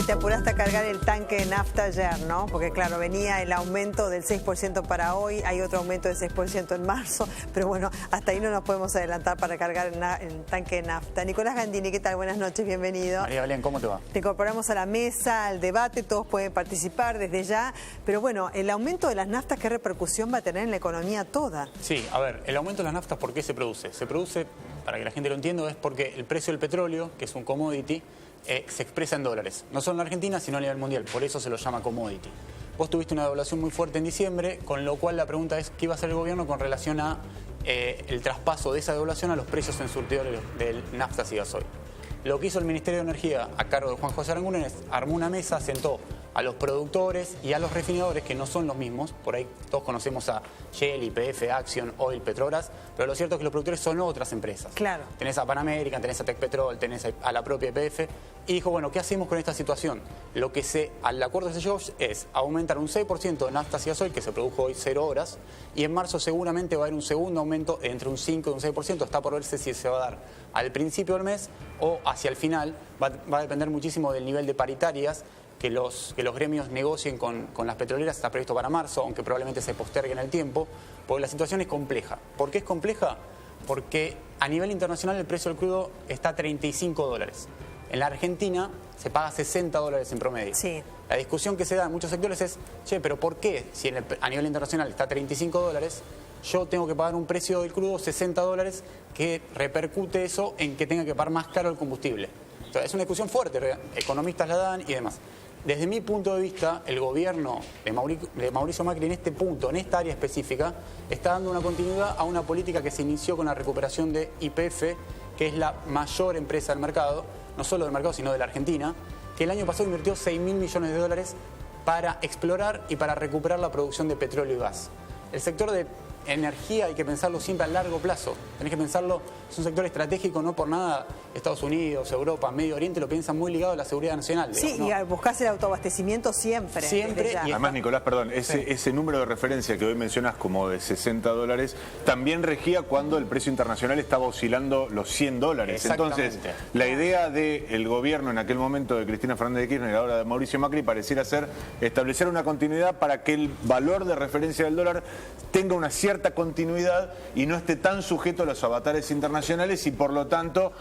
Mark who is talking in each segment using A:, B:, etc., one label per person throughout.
A: que te apuraste a cargar el tanque de nafta ayer, ¿no? Porque claro, venía el aumento del 6% para hoy, hay otro aumento del 6% en marzo, pero bueno, hasta ahí no nos podemos adelantar para cargar el tanque de nafta. Nicolás Gandini, ¿qué tal? Buenas noches, bienvenido.
B: María Belén, ¿cómo te va?
A: Te incorporamos a la mesa, al debate, todos pueden participar desde ya, pero bueno, el aumento de las naftas, ¿qué repercusión va a tener en la economía toda?
B: Sí, a ver, el aumento de las naftas, ¿por qué se produce? Se produce, para que la gente lo entienda, es porque el precio del petróleo, que es un commodity, se expresa en dólares, no solo en Argentina, sino a nivel mundial, por eso se lo llama commodity. Vos tuviste una devaluación muy fuerte en diciembre, con lo cual la pregunta es ¿qué iba a hacer el gobierno con relación a el traspaso de esa devaluación a los precios en surtidores del naftas y gasoil? Lo que hizo el Ministerio de Energía a cargo de Juan José Aranguren es armó una mesa, sentó a los productores y a los refinadores, que no son los mismos, por ahí todos conocemos a Shell, YPF, Action, Oil, Petrobras, pero lo cierto es que los productores son otras empresas.
A: Claro.
B: Tenés a Pan American, tenés a Tecpetrol, tenés a la propia YPF, y dijo, bueno, ¿qué hacemos con esta situación? Lo que al acuerdo que se llegó es aumentar un 6% de naftas y gasoil, que se produjo hoy 0 horas, y en marzo seguramente va a haber un segundo aumento entre un 5 y un 6%, está por verse si se va a dar al principio del mes o hacia el final, va a depender muchísimo del nivel de paritarias que los gremios negocien con las petroleras. Está previsto para marzo, aunque probablemente se postergue en el tiempo, porque la situación es compleja. ¿Por qué es compleja? Porque a nivel internacional el precio del crudo está a $35. En la Argentina se paga $60 en promedio.
A: Sí.
B: La discusión que se da en muchos sectores es, che, pero ¿por qué si a nivel internacional está a $35, yo tengo que pagar un precio del crudo $60 que repercute eso en que tenga que pagar más caro el combustible? Entonces, es una discusión fuerte, economistas la dan y demás. Desde mi punto de vista, el gobierno de Mauricio Macri en este punto, en esta área específica, está dando una continuidad a una política que se inició con la recuperación de YPF, que es la mayor empresa del mercado, no solo del mercado, sino de la Argentina, que el año pasado invirtió $6.000 millones para explorar y para recuperar la producción de petróleo y gas. El sector de energía hay que pensarlo siempre a largo plazo. Tenés que pensarlo, es un sector estratégico, no por nada Estados Unidos, Europa, Medio Oriente lo piensan muy ligado a la seguridad nacional.
A: Sí,
B: digamos, ¿no?
A: Y buscás el autoabastecimiento siempre.
B: Siempre.
C: Además, Nicolás, perdón, ese número de referencia que hoy mencionás como de $60, también regía cuando el precio internacional estaba oscilando los $100. Entonces, la idea del gobierno en aquel momento de Cristina Fernández de Kirchner, ahora de Mauricio Macri, pareciera ser establecer una continuidad para que el valor de referencia del dólar tenga una cierta continuidad y no esté tan sujeto a los avatares internacionales y por lo tanto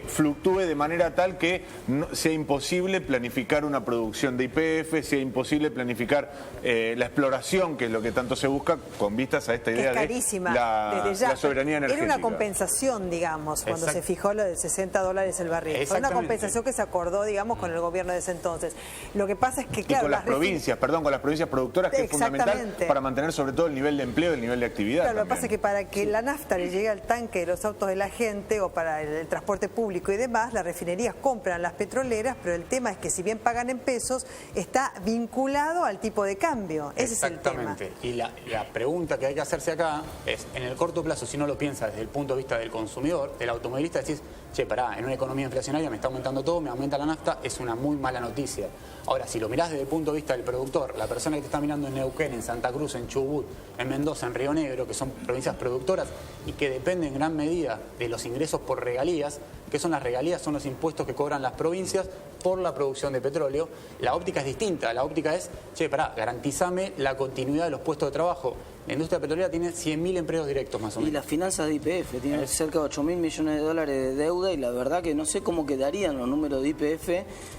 C: fluctúe de manera tal que sea imposible planificar una producción de YPF, sea imposible planificar la exploración, que es lo que tanto se busca con vistas a esta idea de la soberanía energética.
A: Era una compensación, digamos, cuando se fijó lo de $60 el barril. Fue una compensación que se acordó, digamos, con el gobierno de ese entonces. Lo que pasa es que, claro,
C: y con las provincias, con las provincias productoras, que es fundamental para mantener sobre todo el nivel de empleo, el nivel de actividad.
A: Claro, lo que pasa es que para que la nafta le llegue al tanque de los autos de la gente o para el transporte público y demás, las refinerías compran las petroleras, pero el tema es que si bien pagan en pesos, está vinculado al tipo de cambio. Ese es el tema.
B: Exactamente. Y la pregunta que hay que hacerse acá es, en el corto plazo, si uno lo piensa desde el punto de vista del consumidor, del automovilista, decís, che, pará, en una economía inflacionaria me está aumentando todo, me aumenta la nafta, es una muy mala noticia. Ahora, si lo mirás desde el punto de vista del productor, la persona que te está mirando en Neuquén, en Santa Cruz, en Chubut, en Mendoza, en Río Negro, que son provincias productoras y que dependen en gran medida de los ingresos por regalías, ¿qué son las regalías? Son los impuestos que cobran las provincias por la producción de petróleo. La óptica es distinta, la óptica es, che, pará, garantizame la continuidad de los puestos de trabajo. La industria petrolera tiene 100.000 empleos directos más o menos.
D: Y las finanzas de YPF tienen cerca de $8.000 millones de deuda y la verdad que no sé cómo quedarían los números de YPF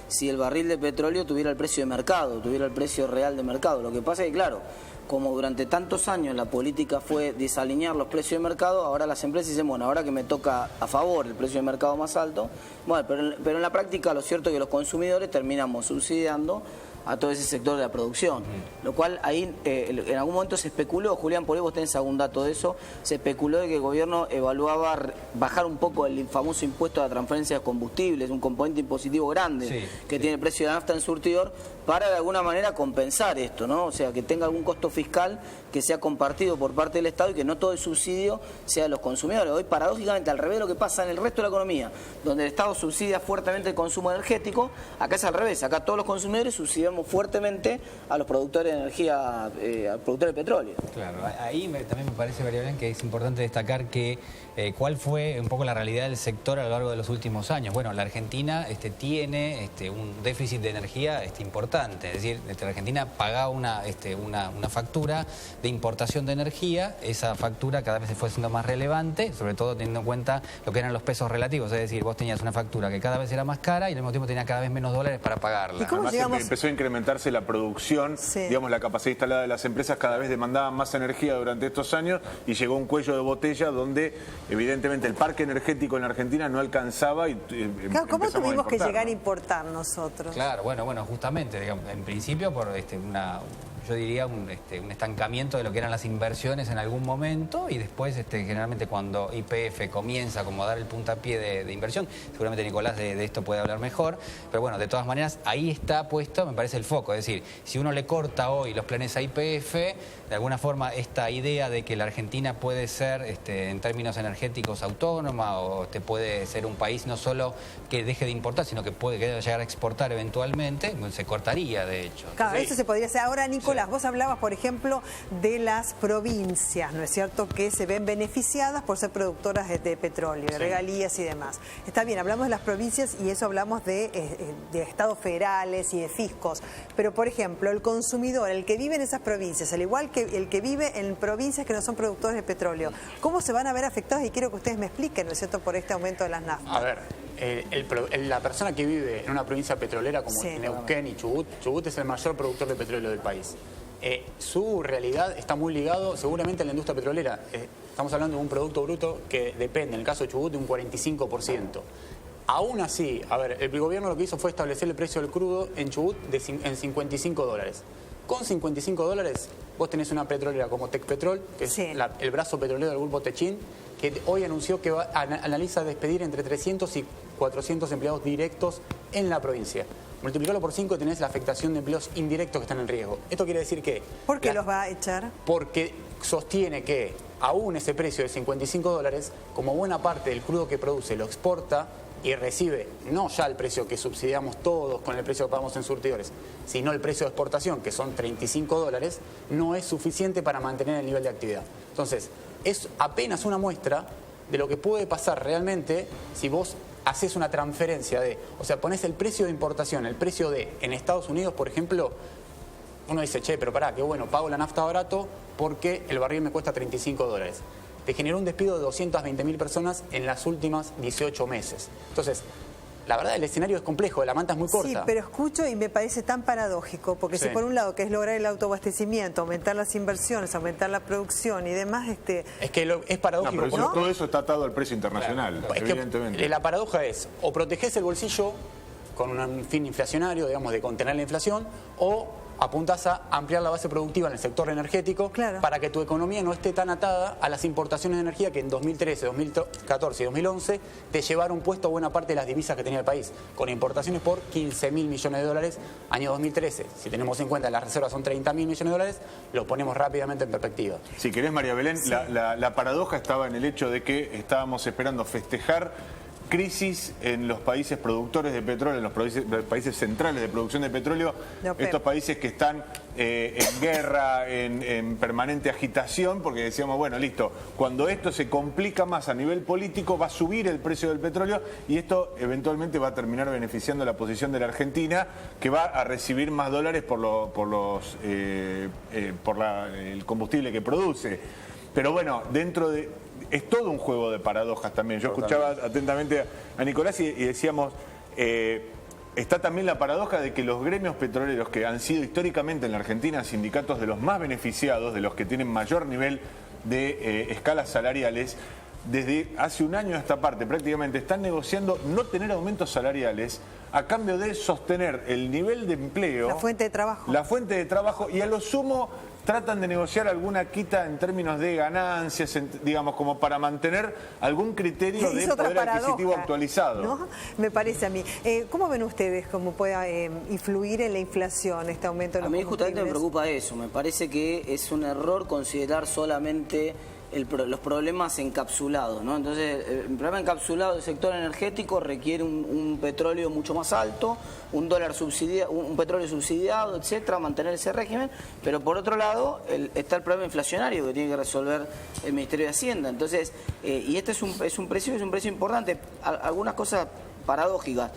D: si el barril de petróleo tuviera el precio de mercado, tuviera el precio real de mercado. Lo que pasa es que, claro, como durante tantos años la política fue desalinear los precios de mercado, ahora las empresas dicen, bueno, ahora que me toca a favor el precio de mercado más alto, bueno, pero en la práctica lo cierto es que los consumidores terminamos subsidiando a todo ese sector de la producción, lo cual ahí en algún momento se especuló, Julián, por ahí vos tenés algún dato de eso, se especuló de que el gobierno evaluaba bajar un poco el famoso impuesto a la transferencia de combustibles, un componente impositivo grande que tiene el precio de la nafta en surtidor, para de alguna manera compensar esto, ¿no? O sea, que tenga algún costo fiscal que sea compartido por parte del Estado y que no todo el subsidio sea de los consumidores. Hoy, paradójicamente, al revés de lo que pasa en el resto de la economía, donde el Estado subsidia fuertemente el consumo energético, acá es al revés, acá todos los consumidores subsidiamos debemos fuertemente a los productores de energía, a los productores de petróleo.
E: Claro, ahí también me parece, María Belén, que es importante destacar que cuál fue un poco la realidad del sector a lo largo de los últimos años. Bueno, la Argentina tiene un déficit de energía importante, es decir, la Argentina pagaba una factura de importación de energía, esa factura cada vez se fue haciendo más relevante, sobre todo teniendo en cuenta lo que eran los pesos relativos, es decir, vos tenías una factura que cada vez era más cara y al mismo tiempo tenía cada vez menos dólares para pagarla.
A: ¿Y cómo
C: Además, empezó a incrementarse la producción, digamos, la capacidad instalada de las empresas cada vez demandaban más energía durante estos años y llegó un cuello de botella donde evidentemente el parque energético en la Argentina no alcanzaba y
A: claro, ¿cómo tuvimos que llegar a
C: ¿no?
A: importar nosotros?
E: Claro, bueno, justamente, digamos, en principio por yo diría un estancamiento de lo que eran las inversiones en algún momento y después generalmente cuando YPF comienza como a dar el puntapié de inversión, seguramente Nicolás de esto puede hablar mejor, pero bueno, de todas maneras ahí está puesto, me parece, el foco, es decir, si uno le corta hoy los planes a YPF, de alguna forma esta idea de que la Argentina puede ser en términos energéticos autónoma o puede ser un país no solo que deje de importar, sino que puede llegar a exportar eventualmente, se cortaría de hecho.
A: Claro,
E: Entonces,
A: eso se podría hacer. Ahora, Nicolás, vos hablabas, por ejemplo, de las provincias, ¿no es cierto?, que se ven beneficiadas por ser productoras de petróleo, de regalías y demás. Está bien, hablamos de las provincias y eso hablamos de estados federales y de fiscos. Pero, por ejemplo, el consumidor, el que vive en esas provincias, al igual que el que vive en provincias que no son productores de petróleo, ¿cómo se van a ver afectados? Y quiero que ustedes me expliquen, ¿no es cierto?, por este aumento de las naftas.
B: A ver, la persona que vive en una provincia petrolera como Neuquén y Chubut es el mayor productor de petróleo del país. Su realidad está muy ligado seguramente a la industria petrolera. Estamos hablando de un producto bruto que depende, en el caso de Chubut, de un 45%. Aún así, a ver, el gobierno lo que hizo fue establecer el precio del crudo en Chubut en $55. Con $55 vos tenés una petrolera como Tecpetrol, que es el brazo petrolero del grupo Techin, que hoy anunció que analiza despedir entre 300 y 400 empleados directos en la provincia. Multiplicarlo por 5 y tenés la afectación de empleos indirectos que están en riesgo. Esto quiere decir que...
A: ¿Por qué los va a echar?
B: Porque sostiene que aún ese precio de $55, como buena parte del crudo que produce lo exporta y recibe no ya el precio que subsidiamos todos con el precio que pagamos en surtidores, sino el precio de exportación, que son $35, no es suficiente para mantener el nivel de actividad. Entonces, es apenas una muestra de lo que puede pasar realmente si vos haces una transferencia o sea, ponés el precio de importación, el precio en Estados Unidos, por ejemplo, uno dice, che, pero pará, qué bueno, pago la nafta barato porque el barril me cuesta $35. Te generó un despido de 220.000 personas en las últimas 18 meses. Entonces, la verdad, el escenario es complejo, la manta es muy corta.
A: Sí, pero escucho y me parece tan paradójico, porque si por un lado que es lograr el autoabastecimiento, aumentar las inversiones, aumentar la producción y demás... Es que
B: es paradójico.
C: No, pero todo eso está atado al precio internacional, claro, evidentemente.
B: Es que la paradoja es, o protegés el bolsillo con un fin inflacionario, digamos, de contener la inflación, o apuntas a ampliar la base productiva en el sector energético para que tu economía no esté tan atada a las importaciones de energía que en 2013, 2014 y 2011 te llevaron puesto buena parte de las divisas que tenía el país, con importaciones por $15.000 millones, año 2013. Si tenemos en cuenta que las reservas son $30.000 millones, lo ponemos rápidamente en perspectiva.
C: Si querés, María Belén, la paradoja estaba en el hecho de que estábamos esperando festejar crisis en los países productores de petróleo, en los países centrales de producción de petróleo, estos países que están en guerra, en permanente agitación, porque decíamos, bueno, listo, cuando esto se complica más a nivel político va a subir el precio del petróleo y esto eventualmente va a terminar beneficiando la posición de la Argentina, que va a recibir más dólares por el combustible que produce. Pero bueno, es todo un juego de paradojas también. Yo escuchaba atentamente a Nicolás y decíamos, está también la paradoja de que los gremios petroleros, que han sido históricamente en la Argentina sindicatos de los más beneficiados, de los que tienen mayor nivel de escalas salariales, desde hace un año a esta parte prácticamente están negociando no tener aumentos salariales a cambio de sostener el nivel de empleo.
A: La fuente de trabajo. La fuente
C: de trabajo, y a lo sumo tratan de negociar alguna quita en términos de ganancias, digamos, como para mantener algún criterio de poder adquisitivo actualizado.
A: ¿No? Me parece a mí. ¿Cómo ven ustedes cómo puede influir en la inflación este aumento de los combustibles?
D: A mí justamente me preocupa eso. Me parece que es un error considerar solamente los problemas encapsulados, ¿no? Entonces, el problema encapsulado del sector energético requiere un petróleo mucho más alto, un petróleo subsidiado, etcétera, mantener ese régimen, pero por otro lado está el problema inflacionario que tiene que resolver el Ministerio de Hacienda. Entonces, y este es un precio importante. Algunas cosas paradójicas.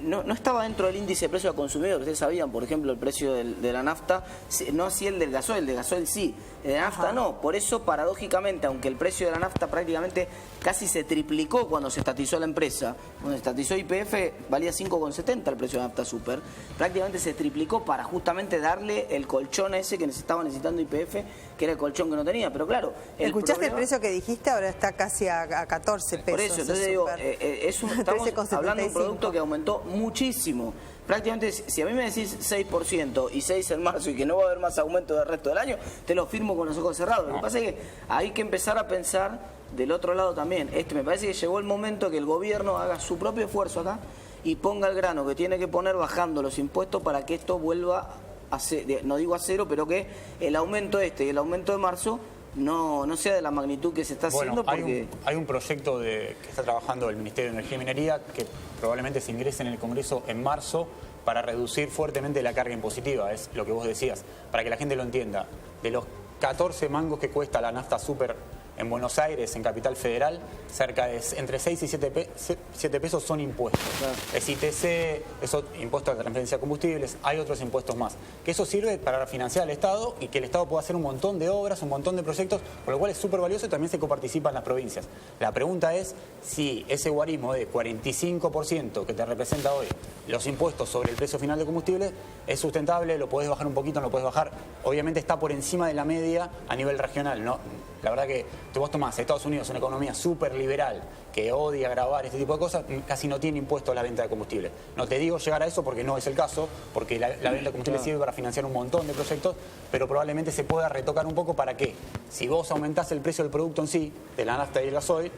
D: No estaba dentro del índice de precio al consumidor. Ustedes sabían, por ejemplo, el precio de la nafta, no así el del gasoil sí, el de la nafta no. Por eso, paradójicamente, aunque el precio de la nafta prácticamente casi se triplicó cuando se estatizó la empresa, cuando se estatizó YPF valía 5,70 el precio de la nafta super, prácticamente se triplicó para justamente darle el colchón a ese que estaba necesitando YPF, que era el colchón que no tenía. Pero claro,
A: ¿escuchaste el precio que dijiste? Ahora está casi a 14 pesos.
D: Por eso, entonces digo, estamos hablando de un producto que aumentó muchísimo. Prácticamente, si a mí me decís 6% y 6% en marzo y que no va a haber más aumento del resto del año, te lo firmo con los ojos cerrados. Lo que pasa es que hay que empezar a pensar del otro lado también. Me parece que llegó el momento que el gobierno haga su propio esfuerzo acá y ponga el grano que tiene que poner bajando los impuestos para que esto vuelva a ser, no digo a cero, pero que el aumento y el aumento de marzo no sea de la magnitud que se está haciendo. Porque
B: hay un proyecto que está trabajando el Ministerio de Energía y Minería que probablemente se ingrese en el Congreso en marzo para reducir fuertemente la carga impositiva, es lo que vos decías, para que la gente lo entienda. De los 14 mangos que cuesta la nafta super en Buenos Aires, en Capital Federal, cerca de entre 6 y 7 pesos son impuestos. Claro. Es ITC, esos impuestos de transferencia de combustibles, hay otros impuestos más. Que eso sirve para financiar al Estado y que el Estado pueda hacer un montón de obras, un montón de proyectos, por lo cual es súper valioso y también se coparticipa en las provincias. La pregunta es si ese guarismo de 45% que te representa hoy los impuestos sobre el precio final de combustible es sustentable, lo podés bajar un poquito, no lo podés bajar. Obviamente está por encima de la media a nivel regional, ¿no? La verdad que vos tomás Estados Unidos, una economía súper liberal, que odia grabar este tipo de cosas, casi no tiene impuesto a la venta de combustible. No te digo llegar a eso porque no es el caso, porque la venta de combustible sirve para financiar un montón de proyectos, pero probablemente se pueda retocar un poco para que, si vos aumentás el precio del producto en sí, de la nafta y el gasoil,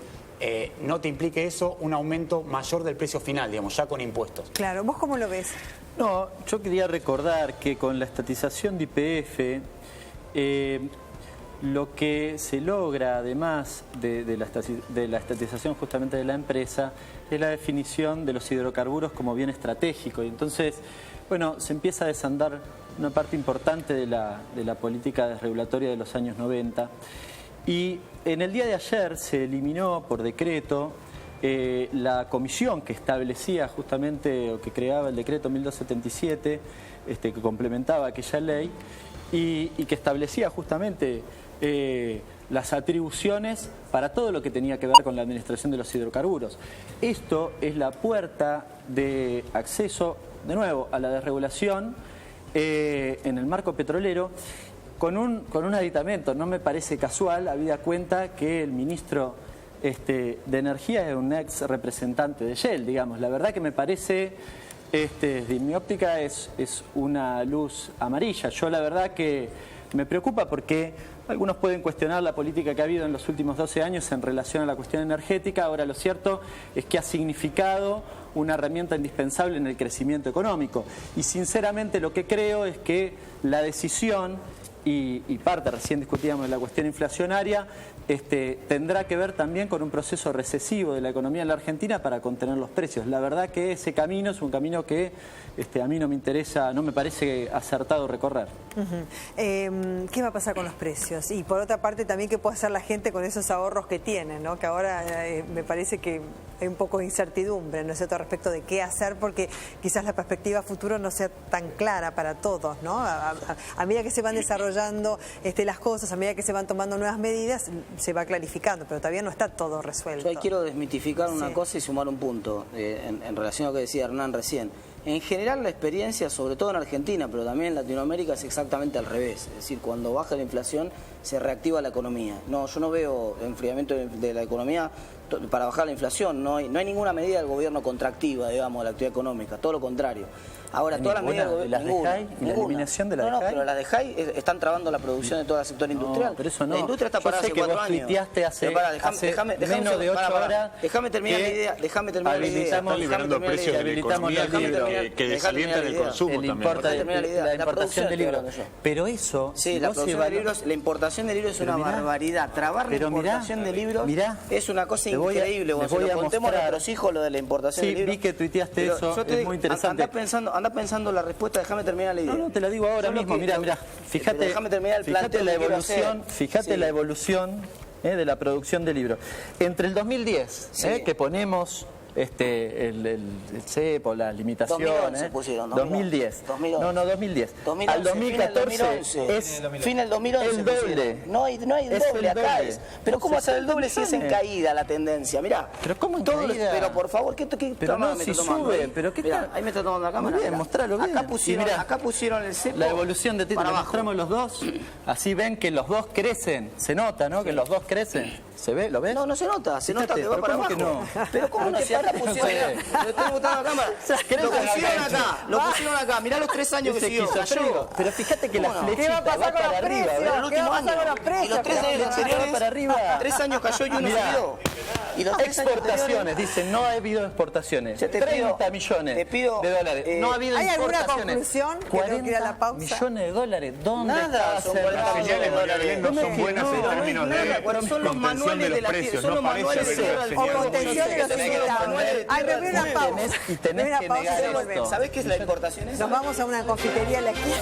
B: no te implique eso un aumento mayor del precio final, digamos, ya con impuestos.
A: Claro, ¿vos cómo lo ves?
F: No, yo quería recordar que con la estatización de YPF, lo que se logra, además de la estatización justamente de la empresa, es la definición de los hidrocarburos como bien estratégico. Y entonces, bueno, se empieza a desandar una parte importante de la política desregulatoria de los años 90. Y en el día de ayer se eliminó por decreto la comisión que establecía justamente, o que creaba el decreto 1277, que complementaba aquella ley, y que establecía justamente las atribuciones para todo lo que tenía que ver con la administración de los hidrocarburos. Esto es la puerta de acceso, de nuevo, a la desregulación en el marco petrolero, con un aditamento. No me parece casual, habida cuenta que el ministro de Energía es un ex representante de Shell, digamos. La verdad que me parece, desde mi óptica, es una luz amarilla. Yo la verdad que me preocupa porque algunos pueden cuestionar la política que ha habido en los últimos 12 años en relación a la cuestión energética. Ahora, lo cierto es que ha significado una herramienta indispensable en el crecimiento económico. Y sinceramente lo que creo es que la decisión, y parte recién discutíamos de la cuestión inflacionaria, tendrá que ver también con un proceso recesivo de la economía en la Argentina para contener los precios. La verdad que ese camino es un camino que a mí no me interesa, no me parece acertado recorrer.
A: ¿Qué va a pasar con los precios? Y por otra parte también, ¿qué puede hacer la gente con esos ahorros que tiene, ¿no? Que ahora me parece que hay un poco de incertidumbre, ¿no es cierto?, respecto de qué hacer, porque quizás la perspectiva futuro no sea tan clara para todos, ¿no? A medida que se van desarrollando las cosas, a medida que se van tomando nuevas medidas, se va clarificando, pero todavía no está todo resuelto.
D: Yo ahí quiero desmitificar una cosa y sumar un punto en relación a lo que decía Hernán recién. En general la experiencia, sobre todo en Argentina, pero también en Latinoamérica, es exactamente al revés. Es decir, cuando baja la inflación se reactiva la economía. No, yo no veo enfriamiento de la economía para bajar la inflación. No hay ninguna medida del gobierno contractiva, digamos, de la actividad económica, todo lo contrario. Ahora, todas las medidas
F: de las de JAI y la eliminación de la de JAI.
D: No, pero las de JAI están trabando la producción de todo el sector industrial.
F: Pero eso no.
D: La industria está
F: Yo
D: parada
F: sé
D: hace
F: que
D: 4
F: vos
D: años.
F: tuiteaste hace menos de 8 horas.
D: Déjame terminar la idea. Déjame terminar la idea.
C: Están liberando precios de la economía que desalientan el consumo también.
F: La importación de libros. Pero eso...
D: Sí, la importación de libros es una barbaridad. Trabar la importación de libros es una cosa increíble. Cuando se lo contemos a nuestros hijos lo de la importación de libros.
F: Sí, vi que tuiteaste eso, es muy interesante.
D: Anda pensando la respuesta, déjame terminar la idea.
F: No, te la digo ahora mismo, mirá, fíjate la evolución de la producción de libros. Entre el 2010, que ponemos el cepo, las limitaciones.
D: 2011 pusieron,
F: 2010.
D: 2011.
F: No, 2010.
D: 2011,
F: al 2014
D: es fin del 2011.
F: El doble.
D: No hay doble acá. Pero ¿cómo hacer el doble si es en caída la tendencia? Mirá.
F: Pero ¿cómo en caída?
D: Pero por favor, ¿qué
F: pero
D: cámara
F: no,
D: me
F: si
D: está tomando?
F: sube, pero ¿qué
D: mirá, ahí me está tomando la cámara.
F: Muy bien, mostralo bien.
D: Acá pusieron el cepo.
F: La evolución de título. Mostramos los dos. Así ven que los dos crecen. Se nota, ¿no? Que los dos crecen. ¿Se ve? ¿Lo ves?
D: No, no se nota. Se nota que va para abajo.
F: No?
D: Pero ¿cómo no? Si acá pusieron... Lo estoy botando la cámara. Lo pusieron acá. Mirá los 3 años que siguió.
F: Pero fíjate que la flechita va para arriba.
D: ¿Qué va a pasar con los precios? Y los 3 años anteriores,
F: para arriba.
D: 3 años cayó y uno subió. Y los
F: exportaciones, dicen, no ha habido exportaciones. 30 millones de dólares. No ha habido
A: ¿hay alguna
F: importaciones.
A: conclusión?
F: 40 millones de dólares. ¿Dónde
D: nada, son 40 millones de dólares.
C: No son buenas en términos de
D: son los manuales de la precios. Son los manuales de
A: o contención de los ciudadanos. Ay, me voy a una pausa.
F: Y tenés que negar esto.
D: ¿Sabés qué es la importación esa?
A: Nos vamos a una confitería a la esquina.